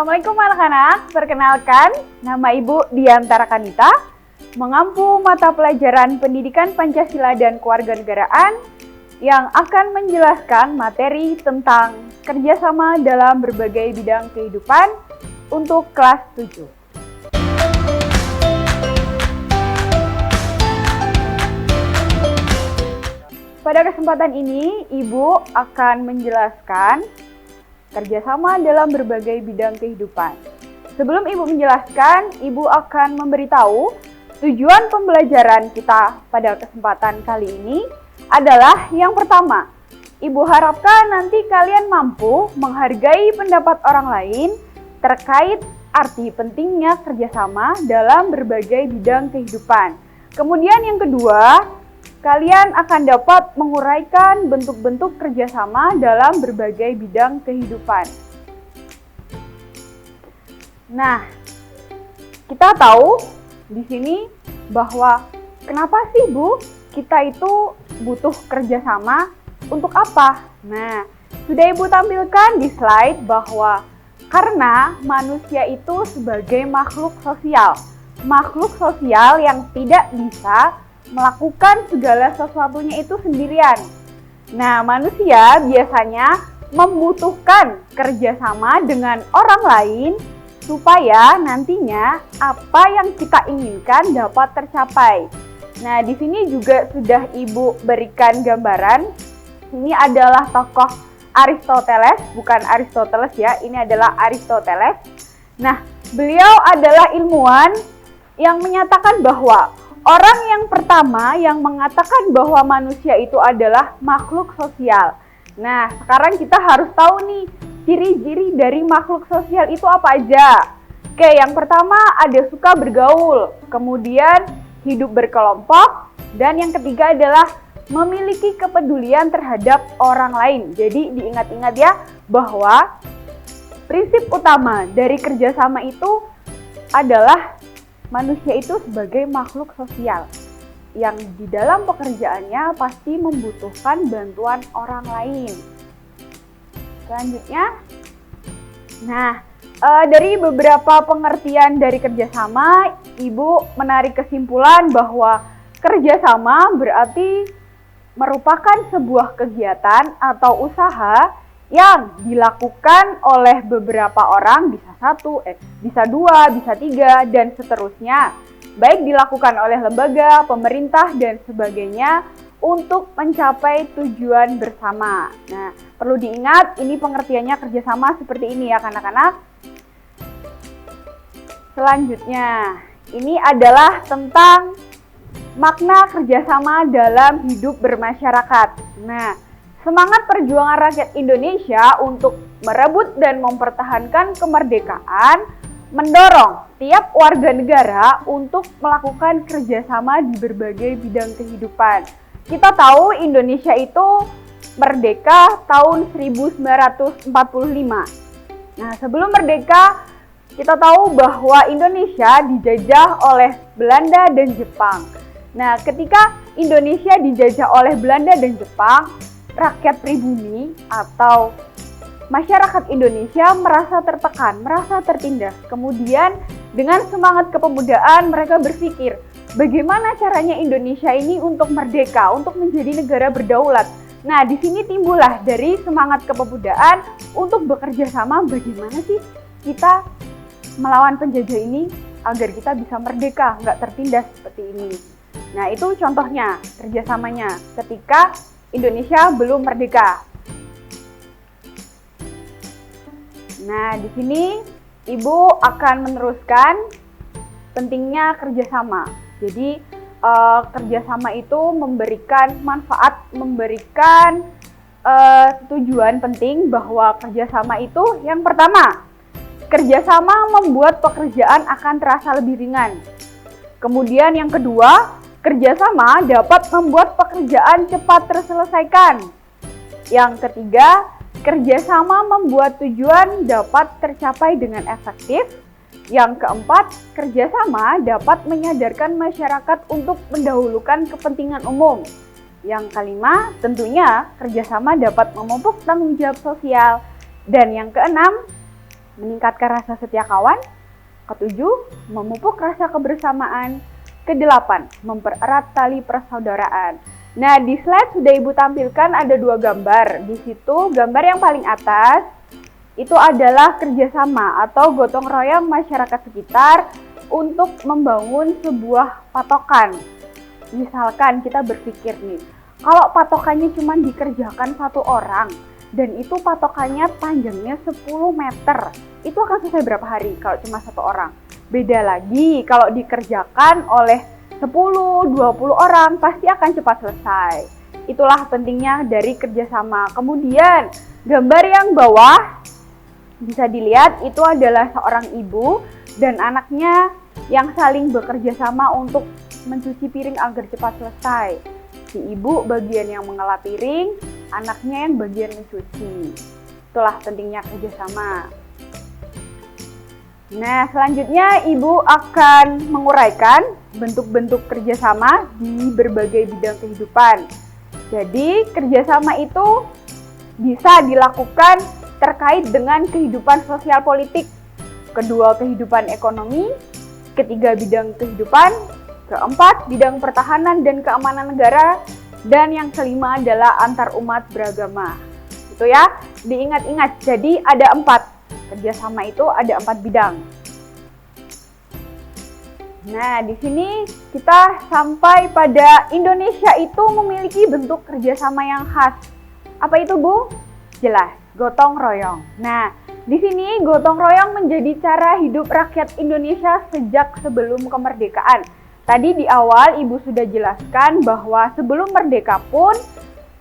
Assalamualaikum anak-anak, perkenalkan nama Ibu Diantara Kanita, mengampu mata pelajaran Pendidikan Pancasila dan Kewarganegaraan yang akan menjelaskan materi tentang kerjasama dalam berbagai bidang kehidupan untuk kelas 7. Pada kesempatan ini, Ibu akan menjelaskan kerjasama dalam berbagai bidang kehidupan. Sebelum Ibu menjelaskan, Ibu akan memberitahu tujuan pembelajaran kita pada kesempatan kali ini adalah yang pertama, Ibu harapkan nanti kalian mampu menghargai pendapat orang lain terkait arti pentingnya kerjasama dalam berbagai bidang kehidupan. Kemudian yang kedua, kalian akan dapat menguraikan bentuk-bentuk kerjasama dalam berbagai bidang kehidupan. Nah, kita tahu di sini bahwa kenapa sih Bu, kita itu butuh kerjasama untuk apa? Nah, sudah Ibu tampilkan di slide bahwa karena manusia itu sebagai makhluk sosial yang tidak bisa melakukan segala sesuatunya itu sendirian. Nah, manusia biasanya membutuhkan kerjasama dengan orang lain supaya nantinya apa yang kita inginkan dapat tercapai. Nah, di sini juga sudah Ibu berikan gambaran. Ini adalah tokoh Aristoteles, bukan Aristoteles ya, ini adalah Aristoteles. Nah, beliau adalah ilmuwan yang menyatakan bahwa orang yang pertama yang mengatakan bahwa manusia itu adalah makhluk sosial. Nah, sekarang kita harus tahu nih, ciri-ciri dari makhluk sosial itu apa aja. Oke, yang pertama ada suka bergaul, kemudian hidup berkelompok, dan yang ketiga adalah memiliki kepedulian terhadap orang lain. Jadi diingat-ingat ya, bahwa prinsip utama dari kerjasama itu adalah manusia itu sebagai makhluk sosial yang di dalam pekerjaannya pasti membutuhkan bantuan orang lain. Selanjutnya, nah dari beberapa pengertian dari kerjasama, Ibu menarik kesimpulan bahwa kerjasama berarti merupakan sebuah kegiatan atau usaha yang dilakukan oleh beberapa orang, bisa satu, bisa dua, bisa tiga, dan seterusnya. Baik dilakukan oleh lembaga, pemerintah, dan sebagainya untuk mencapai tujuan bersama. Nah, perlu diingat ini pengertiannya kerjasama seperti ini ya anak-anak. Selanjutnya, ini adalah tentang makna kerjasama dalam hidup bermasyarakat. Nah, semangat perjuangan rakyat Indonesia untuk merebut dan mempertahankan kemerdekaan mendorong tiap warga negara untuk melakukan kerjasama di berbagai bidang kehidupan. Kita tahu Indonesia itu merdeka tahun 1945. Nah, sebelum merdeka, kita tahu bahwa Indonesia dijajah oleh Belanda dan Jepang. Nah, ketika Indonesia dijajah oleh Belanda dan Jepang, rakyat pribumi atau masyarakat Indonesia merasa tertekan, merasa tertindas. Kemudian dengan semangat kepemudaan mereka berpikir, bagaimana caranya Indonesia ini untuk merdeka, untuk menjadi negara berdaulat. Nah, di sini timbullah dari semangat kepemudaan untuk bekerja sama bagaimana sih kita melawan penjajah ini agar kita bisa merdeka, nggak tertindas seperti ini. Nah, itu contohnya kerjasamanya ketika Indonesia belum merdeka. Nah, di sini Ibu akan meneruskan pentingnya kerjasama. Jadi, kerjasama itu memberikan manfaat, memberikan tujuan penting bahwa kerjasama itu yang pertama, kerjasama membuat pekerjaan akan terasa lebih ringan. Kemudian yang kedua, kerjasama dapat membuat pekerjaan cepat terselesaikan. Yang ketiga, kerjasama membuat tujuan dapat tercapai dengan efektif. Yang keempat, kerjasama dapat menyadarkan masyarakat untuk mendahulukan kepentingan umum. Yang kelima, tentunya kerjasama dapat memupuk tanggung jawab sosial. Dan yang keenam, meningkatkan rasa setia kawan. Ketujuh, memupuk rasa kebersamaan. Kedelapan, mempererat tali persaudaraan. Nah, di slide sudah Ibu tampilkan ada 2 gambar. Di situ gambar yang paling atas itu adalah kerjasama atau gotong royong masyarakat sekitar untuk membangun sebuah patokan. Misalkan kita berpikir nih, kalau patokannya cuma dikerjakan 1 orang dan itu patokannya panjangnya 10 meter, itu akan selesai berapa hari kalau cuma 1 orang? Beda lagi kalau dikerjakan oleh 10-20 orang, pasti akan cepat selesai. Itulah pentingnya dari kerjasama. Kemudian gambar yang bawah bisa dilihat itu adalah seorang ibu dan anaknya yang saling bekerja sama untuk mencuci piring agar cepat selesai. Si ibu bagian yang mengolah piring, anaknya yang bagian mencuci. Itulah pentingnya kerjasama. Nah, selanjutnya Ibu akan menguraikan bentuk-bentuk kerjasama di berbagai bidang kehidupan. Jadi, kerjasama itu bisa dilakukan terkait dengan kehidupan sosial politik, kedua kehidupan ekonomi, ketiga bidang kehidupan, keempat bidang pertahanan dan keamanan negara, dan yang kelima adalah antar umat beragama. Itu ya, diingat-ingat. Jadi ada 4. Kerjasama itu ada 4 bidang. Nah, di sini kita sampai pada Indonesia itu memiliki bentuk kerjasama yang khas. Apa itu, Bu? Jelas, gotong royong. Nah, di sini gotong royong menjadi cara hidup rakyat Indonesia sejak sebelum kemerdekaan. Tadi di awal Ibu sudah jelaskan bahwa sebelum merdeka pun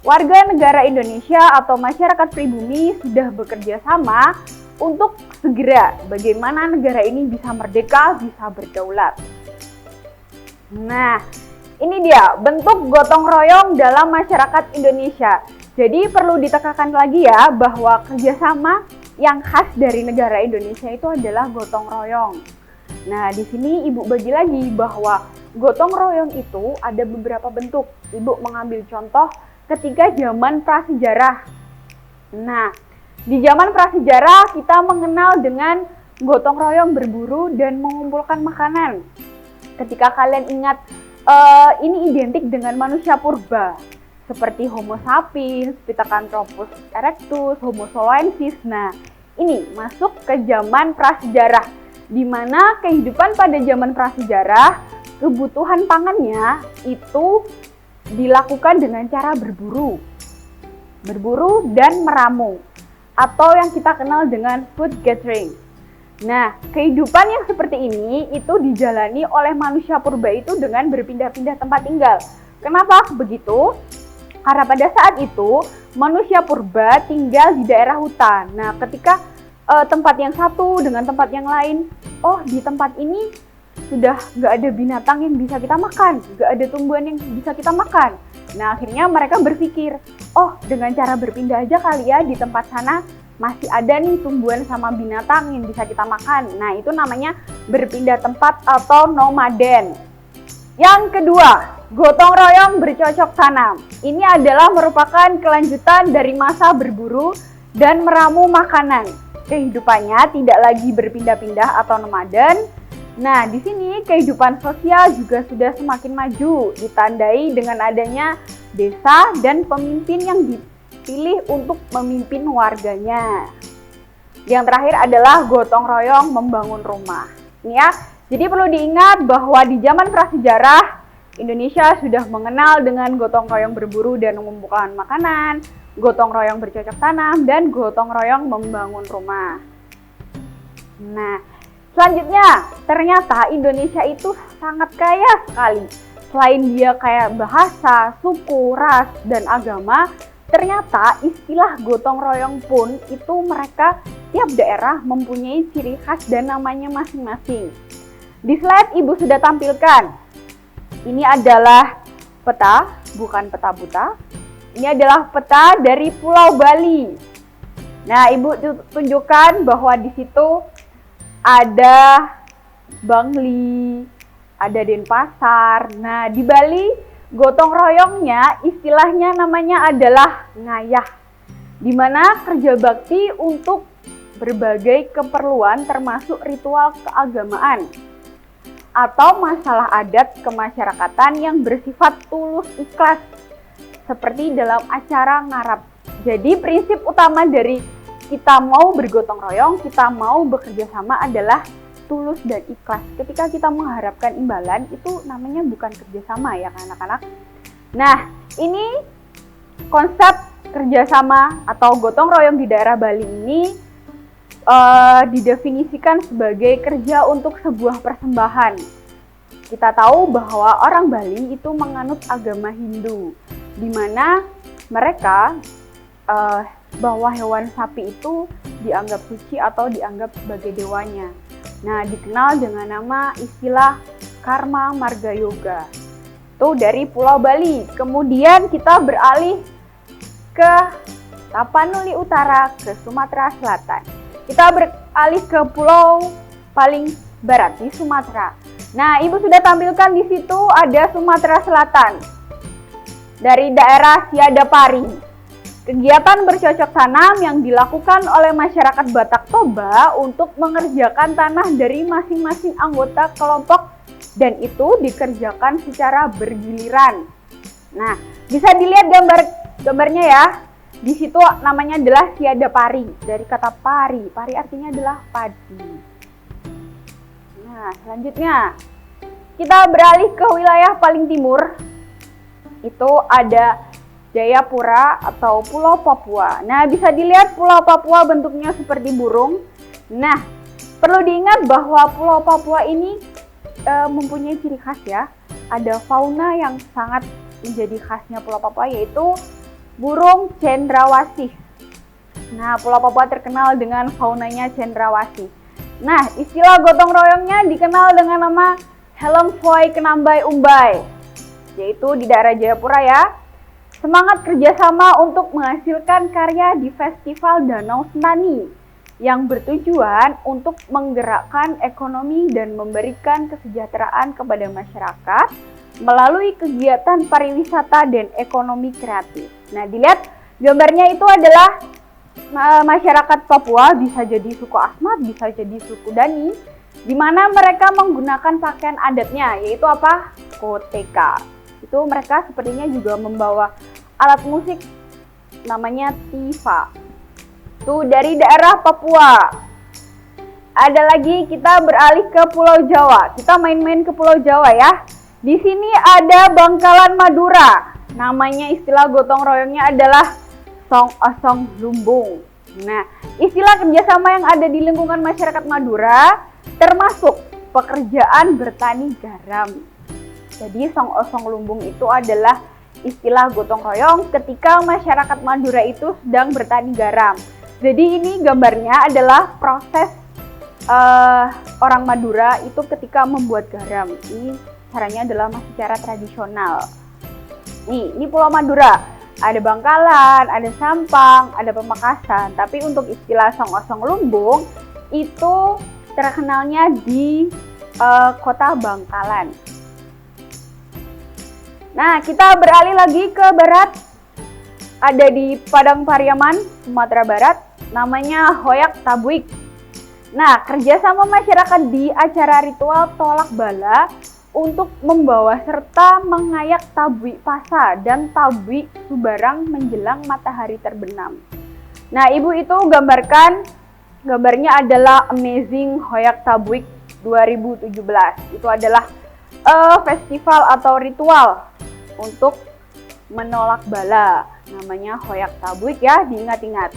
warga negara Indonesia atau masyarakat pribumi sudah bekerja sama untuk segera bagaimana negara ini bisa merdeka, bisa berdaulat. Nah, ini dia bentuk gotong royong dalam masyarakat Indonesia. Jadi perlu ditekankan lagi ya bahwa kerjasama yang khas dari negara Indonesia itu adalah gotong royong. Nah, di sini Ibu bagi lagi bahwa gotong royong itu ada beberapa bentuk. Ibu mengambil contoh ketika zaman prasejarah. Nah, di zaman prasejarah kita mengenal dengan gotong royong berburu dan mengumpulkan makanan. Ketika kalian ingat, ini identik dengan manusia purba. Seperti Homo sapiens, Pithecanthropus erectus, Homo soloensis. Nah, ini masuk ke zaman prasejarah, di mana kehidupan pada zaman prasejarah, kebutuhan pangannya itu dilakukan dengan cara berburu dan meramu, atau yang kita kenal dengan food gathering. Nah, kehidupan yang seperti ini itu dijalani oleh manusia purba itu dengan berpindah-pindah tempat tinggal. Kenapa begitu? Karena pada saat itu manusia purba tinggal di daerah hutan. Nah, ketika tempat yang satu dengan tempat yang lain, oh di tempat ini sudah nggak ada binatang yang bisa kita makan, nggak ada tumbuhan yang bisa kita makan. Nah, akhirnya mereka berpikir, oh dengan cara berpindah aja kali ya, di tempat sana masih ada nih tumbuhan sama binatang yang bisa kita makan. Nah, itu namanya berpindah tempat atau nomaden. Yang kedua, gotong royong bercocok tanam. Ini adalah merupakan kelanjutan dari masa berburu dan meramu makanan. Kehidupannya tidak lagi berpindah-pindah atau nomaden. Nah, di sini kehidupan sosial juga sudah semakin maju, ditandai dengan adanya desa dan pemimpin yang dipilih untuk memimpin warganya. Yang terakhir adalah gotong royong membangun rumah. Ini ya. Jadi perlu diingat bahwa di zaman prasejarah Indonesia sudah mengenal dengan gotong royong berburu dan mengumpulkan makanan, gotong royong bercocok tanam, dan gotong royong membangun rumah. Nah, selanjutnya ternyata Indonesia itu sangat kaya sekali. Selain dia kayak bahasa, suku, ras, dan agama, ternyata istilah gotong royong pun itu mereka tiap daerah mempunyai ciri khas dan namanya masing-masing. Di slide Ibu sudah tampilkan. Ini adalah peta, bukan peta buta. Ini adalah peta dari Pulau Bali. Nah, Ibu tunjukkan bahwa di situ ada Bangli, ada Denpasar. Nah, di Bali gotong royongnya istilahnya namanya adalah ngayah, di mana kerja bakti untuk berbagai keperluan termasuk ritual keagamaan atau masalah adat kemasyarakatan yang bersifat tulus ikhlas seperti dalam acara ngarap. Jadi prinsip utama dari kita mau bergotong royong, kita mau bekerja sama adalah tulus dan ikhlas. Ketika kita mengharapkan imbalan itu namanya bukan kerjasama ya anak-anak. Nah, ini konsep kerjasama atau gotong royong di daerah Bali ini didefinisikan sebagai kerja untuk sebuah persembahan. Kita tahu bahwa orang Bali itu menganut agama Hindu, di mana mereka bahwa hewan sapi itu dianggap suci atau dianggap sebagai dewanya. Nah, dikenal dengan nama istilah Karma Marga Yoga. Itu dari Pulau Bali. Kemudian kita beralih ke Tapanuli Utara, ke Sumatera Selatan. Kita beralih ke pulau paling barat di Sumatera. Nah, Ibu sudah tampilkan di situ ada Sumatera Selatan. Dari daerah Siadapari. Kegiatan bercocok tanam yang dilakukan oleh masyarakat Batak Toba untuk mengerjakan tanah dari masing-masing anggota kelompok dan itu dikerjakan secara bergiliran. Nah, bisa dilihat gambarnya ya. Di situ namanya adalah Siadapari, dari kata pari. Pari artinya adalah padi. Nah, selanjutnya kita beralih ke wilayah paling timur. Itu ada Jayapura atau Pulau Papua. Nah, bisa dilihat Pulau Papua bentuknya seperti burung. Nah, perlu diingat bahwa Pulau Papua ini mempunyai ciri khas ya. Ada fauna yang sangat menjadi khasnya Pulau Papua yaitu burung cendrawasih. Nah, Pulau Papua terkenal dengan faunanya cendrawasih. Nah, istilah gotong royongnya dikenal dengan nama Helem Foi Kenambai Umbai, yaitu di daerah Jayapura ya. Semangat kerjasama untuk menghasilkan karya di Festival Danau Sentani yang bertujuan untuk menggerakkan ekonomi dan memberikan kesejahteraan kepada masyarakat melalui kegiatan pariwisata dan ekonomi kreatif. Nah, dilihat gambarnya itu adalah masyarakat Papua, bisa jadi suku Asmat, bisa jadi suku Dani, di mana mereka menggunakan pakaian adatnya, yaitu apa? Koteka. Itu mereka sepertinya juga membawa alat musik namanya tifa. Itu dari daerah Papua. Ada lagi, kita beralih ke Pulau Jawa. Kita main-main ke Pulau Jawa ya. Di sini ada Bangkalan Madura. Namanya istilah gotong royongnya adalah Song Osong Lumbung. Nah, istilah kerjasama yang ada di lingkungan masyarakat Madura termasuk pekerjaan bertani garam. Jadi Song Osong Lumbung itu adalah istilah gotong royong ketika masyarakat Madura itu sedang bertani garam. Jadi ini gambarnya adalah proses orang Madura itu ketika membuat garam. Ini caranya adalah masih cara tradisional. Ini Pulau Madura. Ada Bangkalan, ada Sampang, ada Pamekasan. Tapi untuk istilah Song Osong Lumbung itu terkenalnya di kota Bangkalan. Nah, kita beralih lagi ke barat. Ada di Padang Pariaman, Sumatera Barat. Namanya Hoyak Tabuik. Nah, kerjasama masyarakat di acara ritual tolak bala untuk membawa serta mengayak tabui pasa dan tabui subarang menjelang matahari terbenam. Nah, Ibu itu gambarnya adalah Amazing Hoyak Tabuik 2017. Itu adalah festival atau ritual untuk menolak bala. Namanya Hoyak Tabuik ya, diingat-ingat.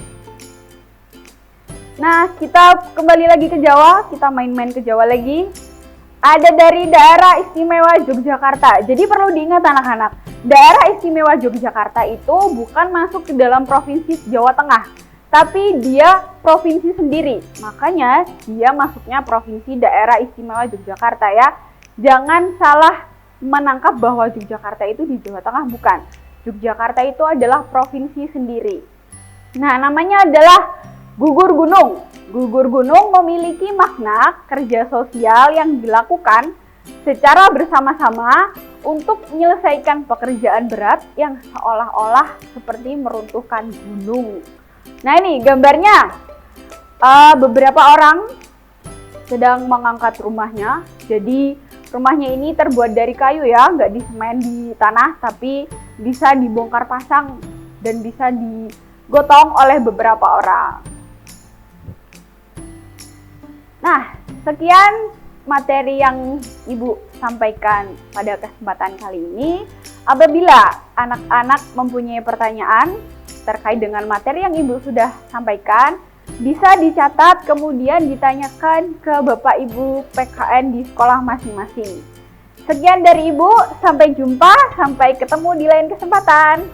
Nah, kita kembali lagi ke Jawa, kita main-main ke Jawa lagi. Ada dari daerah istimewa Yogyakarta. Jadi perlu diingat anak-anak, daerah istimewa Yogyakarta itu bukan masuk ke dalam provinsi Jawa Tengah, tapi dia provinsi sendiri. Makanya dia masuknya provinsi daerah istimewa Yogyakarta ya. Jangan salah menangkap bahwa Yogyakarta itu di Jawa Tengah, bukan. Yogyakarta itu adalah provinsi sendiri. Nah, namanya adalah gugur gunung. Gugur gunung memiliki makna kerja sosial yang dilakukan secara bersama-sama untuk menyelesaikan pekerjaan berat yang seolah-olah seperti meruntuhkan gunung. Nah, ini gambarnya. beberapa orang sedang mengangkat rumahnya. Jadi rumahnya ini terbuat dari kayu ya, nggak disemen di tanah, tapi bisa dibongkar pasang dan bisa digotong oleh beberapa orang. Nah, sekian materi yang Ibu sampaikan pada kesempatan kali ini. Apabila anak-anak mempunyai pertanyaan terkait dengan materi yang Ibu sudah sampaikan, bisa dicatat kemudian ditanyakan ke Bapak Ibu PKN di sekolah masing-masing. Sekian dari Ibu, sampai jumpa, sampai ketemu di lain kesempatan.